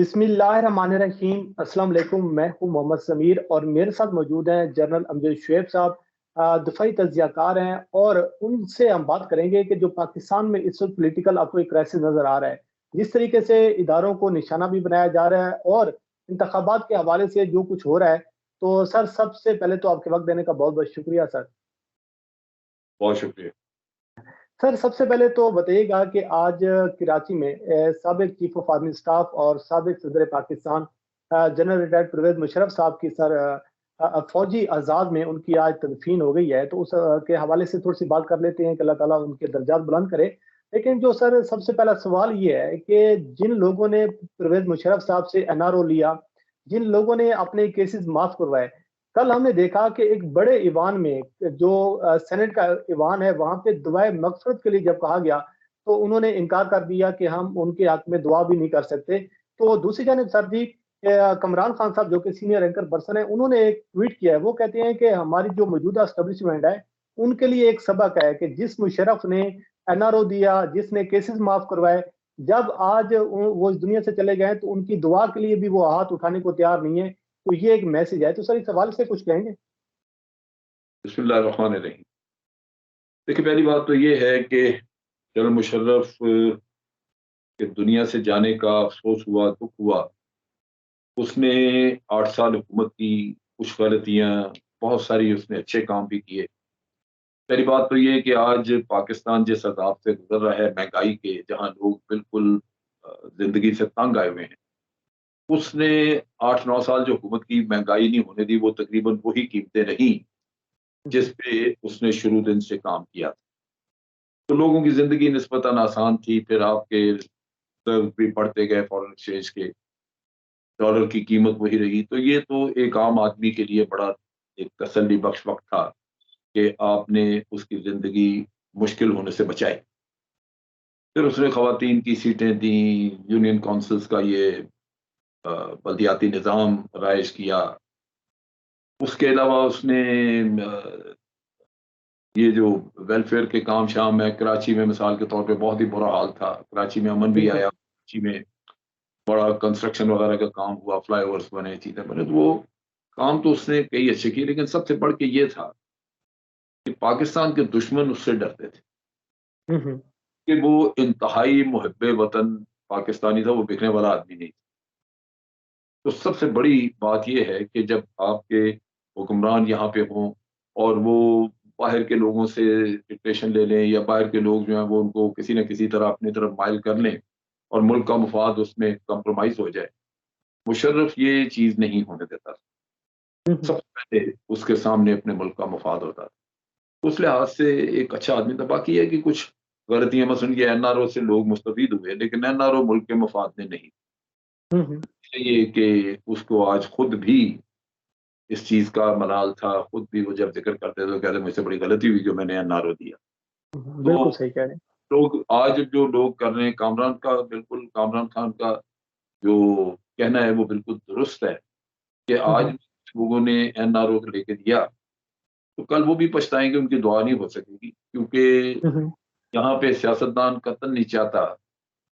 बिस्मिल्लाहिर्रहमानिर्रहीम। अस्सलाम वालेकुम। मैं हूं मोहम्मद समीर और मेरे साथ मौजूद हैं जनरल अमजद शुएब साहब। दफ़ाई तज्ज़ियाकार हैं और उनसे हम बात करेंगे कि जो पाकिस्तान में इस वक्त पॉलिटिकल आपको एक क्राइसिस नज़र आ रहा है, जिस तरीके से इदारों को निशाना भी बनाया जा रहा है और इंतखाबात के हवाले से जो कुछ हो रहा है। तो सर, सबसे पहले तो आपके वक्त देने का बहुत बहुत शुक्रिया सर। बहुत शुक्रिया। सर, सबसे पहले तो बताइएगा कि आज कराची में साबिक चीफ ऑफ आर्मी स्टाफ और साबिक सदर पाकिस्तान जनरल रिटायर्ड परवेज मुशर्रफ साहब की सर फौजी आज़ाद में उनकी आज तदफीन हो गई है। तो उस के हवाले से थोड़ी सी बात कर लेते हैं कि अल्लाह ताला उनके दर्जात बुलंद करे। लेकिन जो सर सबसे पहला सवाल ये है कि जिन लोगों ने परवेज मुशर्रफ साहब से एनआरओ लिया, जिन लोगों ने अपने केसेस माफ करवाए, कल हमने देखा कि एक बड़े ईवान में जो सेनेट का ईवान है, वहां पे दुआए मगफरत के लिए जब कहा गया, तो उन्होंने इनकार कर दिया कि हम उनके हक में दुआ भी नहीं कर सकते। तो दूसरी जानिब सर जी, कमरान खान साहब जो कि सीनियर एंकर पर्सन है, उन्होंने एक ट्वीट किया है। वो कहते हैं कि हमारी जो मौजूदा एस्टेब्लिशमेंट है, उनके लिए एक सबक है कि जिस मुशर्रफ ने एनआरओ दिया, जिसने केसेस माफ करवाए, जब आज वो इस दुनिया से चले गए, तो उनकी दुआ के लिए भी वो हाथ उठाने को तैयार नहीं है। तो ये एक मैसेज है। तो सर, इस सवाल से कुछ कहेंगे? बिस्मिल्लाहिर्रहमानिर्रहीम। देखिए, पहली बात तो ये है कि जनरल मुशर्रफ के दुनिया से जाने का अफसोस हुआ, दुख हुआ। उसने 8 साल हुकूमत की, कुछ गलतियां, बहुत सारी उसने अच्छे काम भी किए। पहली बात तो ये है कि आज पाकिस्तान जिस अजाब से गुजर रहा है महंगाई के, जहां लोग बिल्कुल जिंदगी से तंग आए हुए हैं, उसने 8-9 साल जो हुकूमत की, महंगाई नहीं होने दी। वो तकरीबन वही कीमतें रहीं जिस जी। पे उसने शुरू दिन से काम किया। तो लोगों की ज़िंदगी निस्बतन आसान थी। फिर आपके रिज़र्व भी बढ़ते गए फॉरेन एक्सचेंज के, डॉलर की कीमत वही रही। तो ये तो एक आम आदमी के लिए बड़ा एक तसल्ली बख्श वक़्त था कि आपने उसकी ज़िंदगी मुश्किल होने से बचाई। फिर उसने ख़वातीन की सीटें दी, यूनियन काउंसिल्स का ये अ, बल्दियाती निज़ाम राइज़ किया। उसके अलावा उसने ये जो वेलफेयर के काम शाम है, कराची में मिसाल के तौर पे बहुत ही बुरा हाल था। कराची में अमन भी बिल्कुल। आया, कराची में बड़ा कंस्ट्रक्शन वगैरह का काम हुआ, फ्लाईओवर्स बने, चीज़ें बने। तो वो काम तो उसने कई अच्छे किए, लेकिन सबसे बढ़ के ये था कि पाकिस्तान के दुश्मन उससे डरते थे हम्म, हम्म। कि वो इंतहाई मुहिब्बे वतन पाकिस्तानी था, वो बिकने वाला आदमी नहीं। तो सबसे बड़ी बात ये है कि जब आपके हुक्मरान यहाँ पे हों और वो बाहर के लोगों से डिक्टेशन ले लें, या बाहर के लोग जो हैं वो उनको किसी न किसी तरह अपनी तरफ माइल कर लें और मुल्क का मफाद उसमें कंप्रोमाइज़ हो जाए, मुशर्रफ ये चीज़ नहीं होने देता। हम्म। सबसे पहले उसके सामने अपने मुल्क का मफाद होता था। तो उस लिहाज से एक अच्छा आदमी था। बाकी ये है कि कुछ गलतियाँ, मसलन ये एनआरओ से लोग मुस्तफ़ीद हुए, लेकिन एनआरओ मुल्क के मफाद में नहीं। हम्म। ये कि उसको आज खुद भी इस चीज़ का मलाल था, खुद भी वो जब ज़िक्र करते थे तो कहते मुझसे बड़ी गलती हुई जो मैंने एनआरओ दिया। बिल्कुल तो सही कह रहे हैं। लोग आज जो लोग कर रहे हैं, कामरान खान का जो कहना है वो बिल्कुल दुरुस्त है कि आज हम्म, लोगों ने एनआरओ को लेके दिया, तो कल वो भी पछताएँगे, उनकी दुआ नहीं हो सकेगी। क्योंकि हम्म। यहाँ पे सियासतदान कतई नहीं चाहता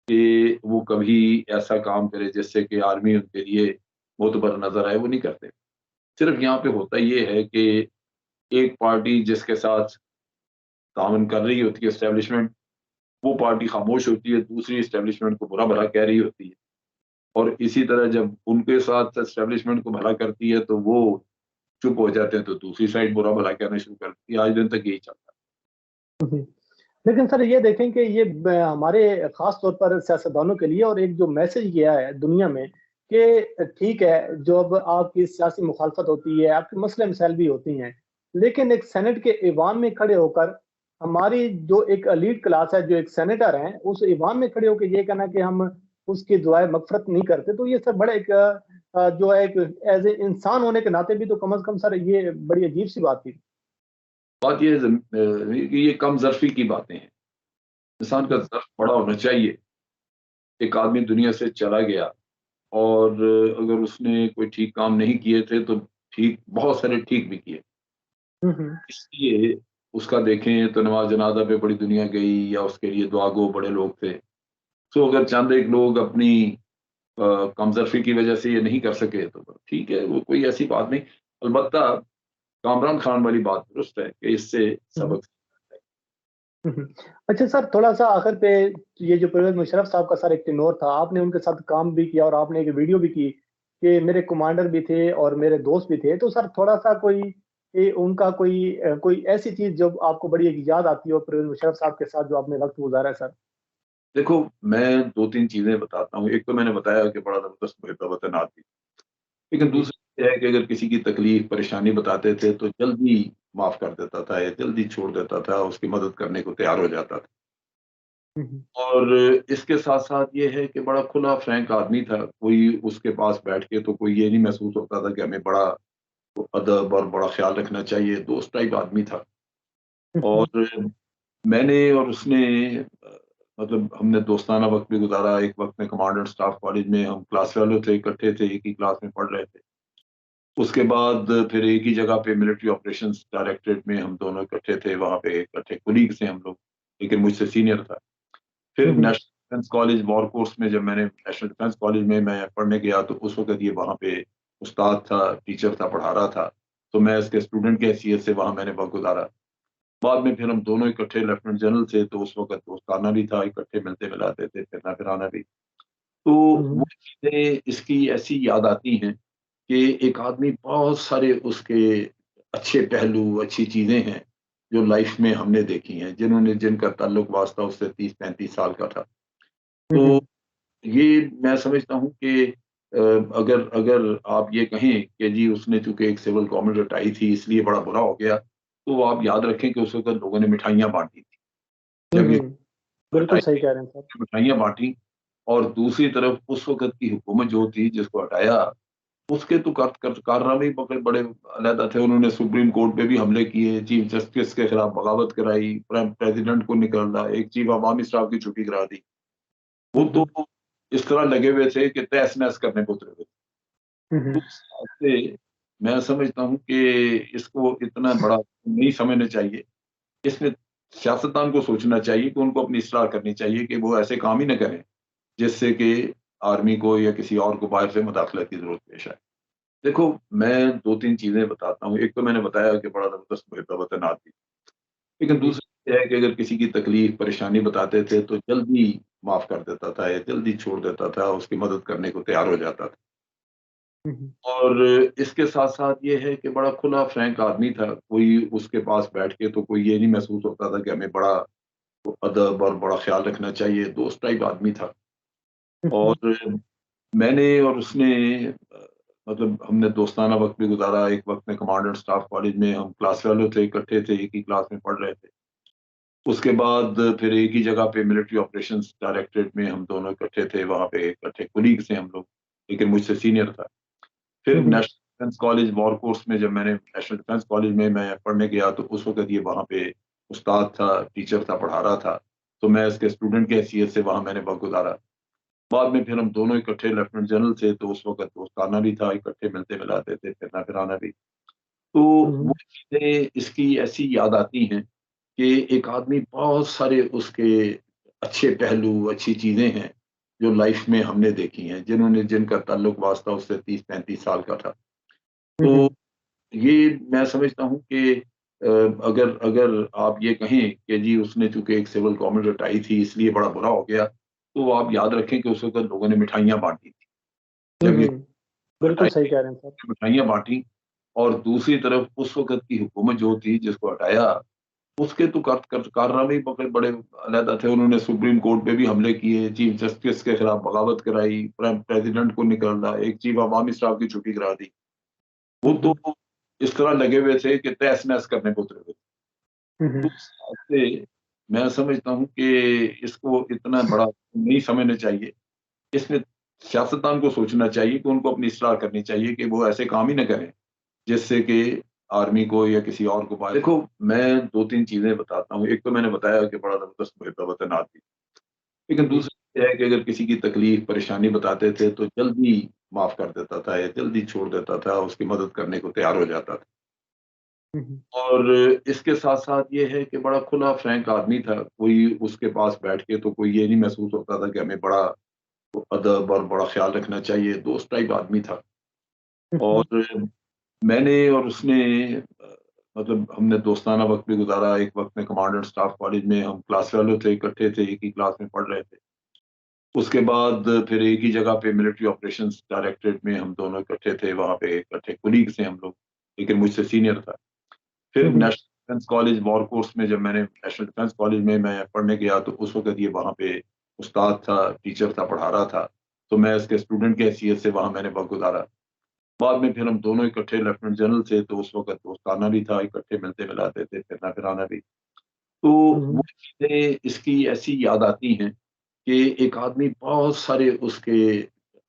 कि वो कभी ऐसा काम करे जिससे कि आर्मी उनके लिए मोतबर नज़र आए, वो नहीं करते। सिर्फ़ यहाँ पे होता ये है कि एक पार्टी जिसके साथ ताउन कर रही होती है एस्टेब्लिशमेंट, वो पार्टी खामोश होती है, दूसरी एस्टेब्लिशमेंट को बुरा-भला कह रही होती है। और इसी तरह जब उनके साथ एस्टेब्लिशमेंट को भला करती है, तो वो चुप हो जाते हैं, तो दूसरी साइड बुरा-भला कहना शुरू कर देती है। आज दिन तक यही चलता हम्म। लेकिन सर, ये देखें कि ये हमारे खास तौर पर सियासतदानों के लिए और एक जो मैसेज गया है दुनिया में कि ठीक है, जब आपकी सियासी मुखालफत होती है, आपके मसले मसाइल भी होती हैं, लेकिन एक सेनेट के ईवान में खड़े होकर हमारी जो एक एलीट क्लास है, जो एक सेनेटर हैं, उस ईवान में खड़े होकर ये कहना कि हम उसकी दुआए मगफरत नहीं करते, तो ये सर बड़ा एक जो है एक एज ए इंसान होने के नाते भी तो कम से कम सर ये बड़ी अजीब सी बात थी। है। बात ये है कि ये कम ज़र्फ़ी की बातें हैं। इंसान का ज़र्फ़ बड़ा होना चाहिए। एक आदमी दुनिया से चला गया और अगर उसने कोई ठीक काम नहीं किए थे, तो ठीक बहुत सारे ठीक भी किए। हम्म, इसलिए उसका देखें तो नमाज़ जनाज़ा पे बड़ी दुनिया गई, या उसके लिए दुआ गो बड़े लोग थे। तो अगर चंद एक लोग अपनी कमजोरी की वजह से ये नहीं कर सके तो ठीक है, वो कोई ऐसी बात नहीं। अलबत्ता कामरान खान वाली बात दुरुस्त है कि इससे हुँ, हुँ। सबक। हुँ, हुँ। अच्छा सर, थोड़ा-सा आखिर पे ये जो परवेज़ मुशर्रफ साहब का सर एक टेन्योर था, आपने उनके साथ काम भी किया और आपने एक वीडियो भी की कि मेरे कमांडर भी थे और मेरे दोस्त भी थे। तो सर थोड़ा-सा कोई उनका कोई ऐसी चीज़ जो आपको बड़ी एक याद आती हो परवेज़ मुशर्रफ साहब के साथ जो आपने वक़्त गुज़ारा है सर? देखो, मैं 2-3 चीज़ें बताता हूँ। एक तो मैंने बताया कि बड़ा ज़बरदस्त मुहिब वतन आदमी, लेकिन जी। दूसरी ये है कि अगर किसी की तकलीफ़, परेशानी बताते थे तो जल्दी माफ़ कर देता था या जल्दी छोड़ देता था, उसकी मदद करने को तैयार हो जाता था। हुँ, हुँ। और इसके साथ-साथ ये है कि बड़ा खुला फ्रैंक आदमी था, कोई उसके पास बैठ के तो कोई ये नहीं महसूस होता था कि हमें बड़ा अदब और बड़ा ख़्याल रखना चाहिए, दोस्त टाइप आदमी था। हुँ, हुँ। और मैंने और उसने मतलब हमने दोस्ताना वक़्त भी गुज़ारा। एक वक़्त में कमांडेंट स्टाफ कॉलेज में हम क्लास फेलो थे, इकट्ठे थे, एक ही क्लास में पढ़ रहे थे। उसके बाद फिर एक ही जगह पे मिलिट्री ऑपरेशंस डायरेक्टरेट में हम दोनों इकट्ठे थे, वहाँ पे इकट्ठे कोलीग्स थे हम लोग, लेकिन मुझसे सीनियर था। फिर हुँ, हुँ। National Defence College war course में जब मैंने नेशनल डिफेंस कॉलेज में मैं पढ़ने गया तो उस वक़्त ये वहाँ पे उस्ताद था, टीचर था, पढ़ा रहा था। तो मैं इसके स्टूडेंट की हैसियत से वहाँ मैंने वक़्त गुज़ारा। बाद में फिर हम दोनों इकट्ठे लेफ्टिनेंट जनरल थे, तो उस वक़्त दोस्ताना भी था, इकट्ठे मिलते-मिलाते थे, फिरना-फिराना भी। तो हुँ, वो हुँ। चीज़ें इसकी ऐसी याद आती हैं कि एक आदमी बहुत सारे उसके अच्छे पहलू, अच्छी चीज़ें हैं, जो लाइफ़ में हमने देखी हैं, जिनका ताल्लुक वास्ता उससे 30-35 साल का था। हुँ, तो हुँ। ये मैं समझता हूँ कि अगर अगर आप ये कहें कि जी उसने चूँकि एक सिविल गवर्नमेंट रटाई थी इसलिए बड़ा बुरा हो गया, तो आप याद रखें कि उस वक़्त लोगों ने मिठाइयाँ बाँटी थी। हुँ, जब ये हुँ। बिल्कुल हटाई सही कह रहे हैं सर। मिठाइयाँ बाँटी और दूसरी तरफ उस वक़्त की हुकूमत जो थी जिसको हटाया, उसके तो कारनामे ही बड़े अलहदा थे। उन्होंने सुप्रीम कोर्ट पे भी हमले किए, चीफ जस्टिस के खिलाफ बगावत कराई, प्रेसिडेंट को निकाला, एक चीफ अवामी स्टाफ की छुट्टी करा दी। वो हुँ, तो हुँ। इस तरह लगे हुए थे कि तहस-नहस करने को उतरे हुए थे। हुँ, तो हुँ। उस हिसाब से मैं समझता हूँ कि इसको इतना बड़ा नहीं समझना चाहिए। इसमें सियासतदान को सोचना चाहिए कि उनको अपनी इस्लाह करनी चाहिए कि वो ऐसे काम ही ना करें, जिससे कि आर्मी को या किसी और को बाहर से मुदाखलत की ज़रूरत पेश आए। देखो, मैं 2-3 चीज़ें बताता हूँ। एक तो मैंने बताया कि बड़ा ज़बरदस्त मुहिब वतन आदमी, लेकिन जी। दूसरी ये है कि अगर किसी की तकलीफ़, परेशानी बताते थे तो जल्दी माफ़ कर देता था या जल्दी छोड़ देता था, उसकी मदद करने को तैयार हो जाता था। हुँ, हुँ। और इसके साथ-साथ ये है कि बड़ा खुला फ्रैंक आदमी था, कोई उसके पास बैठ के तो कोई ये नहीं महसूस होता था कि हमें बड़ा अदब और बड़ा ख़्याल रखना चाहिए, दोस्त टाइप आदमी था। हुँ, हुँ। और मैंने और उसने मतलब हमने दोस्ताना वक़्त भी गुज़ारा। एक वक़्त में कमांडेंट स्टाफ कॉलेज में हम क्लास फेलो थे, इकट्ठे थे, एक ही क्लास में पढ़ रहे थे। उसके बाद फिर एक ही जगह पे मिलिट्री ऑपरेशंस डायरेक्टरेट में हम दोनों इकट्ठे थे, वहाँ पे इकट्ठे कोलीग्स थे हम लोग, लेकिन मुझसे सीनियर था। फिर हुँ, हुँ। National Defence College war course में जब मैंने नेशनल डिफेंस कॉलेज में मैं पढ़ने गया तो उस वक़्त ये वहाँ पे उस्ताद था, टीचर था, पढ़ा रहा था। तो मैं इसके स्टूडेंट की हैसियत से वहाँ मैंने वक़्त गुज़ारा। बाद में फिर हम दोनों इकट्ठे लेफ्टिनेंट जनरल थे, तो उस वक़्त दोस्ताना भी था, इकट्ठे मिलते-मिलाते थे, फिरना-फिराना भी। तो हुँ, वो हुँ। चीज़ें इसकी ऐसी याद आती हैं कि एक आदमी बहुत सारे उसके अच्छे पहलू, अच्छी चीज़ें हैं, जो लाइफ़ में हमने देखी हैं, जिनका ताल्लुक वास्ता उससे 30-35 साल का था। हुँ, तो हुँ। ये मैं समझता हूँ कि अगर अगर आप ये कहें कि जी उसने चूँकि एक सिविल गवर्नमेंट रटाई थी इसलिए बड़ा बुरा हो गया, तो आप याद रखें कि उस वक़्त लोगों ने मिठाइयाँ बाँटी थी। हुँ, जब ये हुँ। बिल्कुल हटाई सही कह रहे हैं सर। मिठाइयाँ बाँटी और दूसरी तरफ उस वक़्त की हुकूमत जो थी जिसको हटाया, उसके तो कारनामे ही बड़े अलहदा थे। उन्होंने सुप्रीम कोर्ट पे भी हमले किए, चीफ जस्टिस के खिलाफ बगावत कराई, प्रेसिडेंट को निकाला, एक चीफ अवामी स्टाफ की छुट्टी करा दी। वो हुँ, तो हुँ। इस तरह लगे हुए थे कि तहस-नहस करने को उतरे हुए थे। हुँ, तो हुँ। उस हिसाब से मैं समझता हूँ कि इसको इतना बड़ा नहीं समझना चाहिए। इसमें सियासतदान को सोचना चाहिए कि उनको अपनी इस्लाह करनी चाहिए कि वो ऐसे काम ही ना करें, जिससे कि आर्मी को या किसी और को बाहर। देखो, मैं 2-3 चीज़ें बताता हूँ। एक तो मैंने बताया कि बड़ा ज़बरदस्त मुहिब वतन आदमी, लेकिन जी। दूसरी ये है कि अगर किसी की तकलीफ़, परेशानी बताते थे तो जल्दी माफ़ कर देता था या जल्दी छोड़ देता था, उसकी मदद करने को तैयार हो जाता था। हुँ, हुँ। और इसके साथ-साथ ये है कि बड़ा खुला फ्रैंक आदमी था, कोई उसके पास बैठ के तो कोई ये नहीं महसूस होता था कि हमें बड़ा अदब और बड़ा ख्याल रखना चाहिए, दोस्त टाइप आदमी था। हुँ, हुँ। और मैंने और उसने मतलब हमने दोस्ताना वक़्त भी गुज़ारा। एक वक़्त में कमांडेंट स्टाफ कॉलेज में हम क्लास फेलो थे, इकट्ठे थे, एक ही क्लास में पढ़ रहे थे। उसके बाद फिर एक ही जगह पे मिलिट्री ऑपरेशंस डायरेक्टरेट में हम दोनों इकट्ठे थे, वहाँ पे इकट्ठे कोलीग्स थे हम लोग, लेकिन मुझसे सीनियर था। फिर हुँ, हुँ। National Defence College war course में जब मैंने नेशनल डिफेंस कॉलेज में मैं पढ़ने गया, तो उस वक़्त ये वहाँ पे उस्ताद था, टीचर था, पढ़ा रहा था। तो मैं इसके स्टूडेंट की हैसियत से वहाँ मैंने वक़्त गुज़ारा। बाद में फिर हम दोनों इकट्ठे लेफ्टिनेंट जनरल थे, तो उस वक़्त दोस्ताना भी था, इकट्ठे मिलते-मिलाते थे, फिरना-फिराना भी। तो हुँ, वो हुँ। चीज़ें इसकी ऐसी याद आती हैं कि एक आदमी बहुत सारे उसके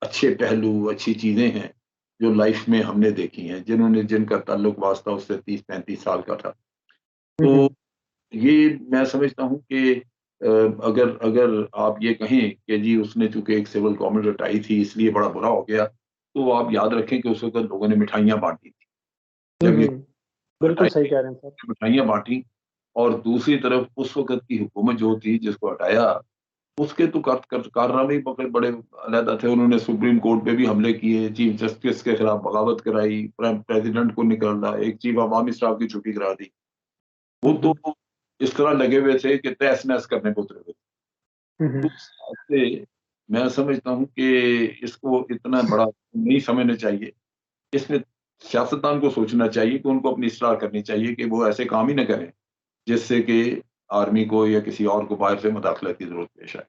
अच्छे पहलू, अच्छी चीज़ें हैं, जो लाइफ़ में हमने देखी हैं, जिनका ताल्लुक वास्ता उससे 30-35 साल का था। हुँ, तो हुँ। ये मैं समझता हूँ कि अगर अगर आप ये कहें कि जी उसने चूँकि एक सिविल गवर्नमेंट रटाई थी इसलिए बड़ा बुरा हो गया, तो आप याद रखें कि उस वक़्त लोगों ने मिठाइयाँ बाँटी थी। हुँ, जब ये हुँ। बिल्कुल हटाई सही कह रहे हैं सर। मिठाइयाँ बाँटी और दूसरी तरफ उस वक़्त की हुकूमत जो थी जिसको हटाया, उसके तो कारनामे बड़े बड़े अलहदा थे। उन्होंने सुप्रीम कोर्ट पे भी हमले किए, चीफ जस्टिस के खिलाफ बगावत कराई, प्रेसिडेंट को निकाला, एक चीफ अवामी स्टाफ की छुट्टी करा दी। वो हुँ, तो हुँ। इस तरह लगे हुए थे कि तहस-नहस करने को उतरे हुए थे। हुँ, तो हुँ। उस हिसाब से मैं समझता हूँ कि इसको इतना बड़ा नहीं समझना चाहिए। इसमें सियासतदान को सोचना चाहिए कि उनको अपनी इस्लाह करनी चाहिए कि वो ऐसे काम ही ना करें, जिससे कि आर्मी को या किसी और को बाहर से मुदाखलत की ज़रूरत पेश आए।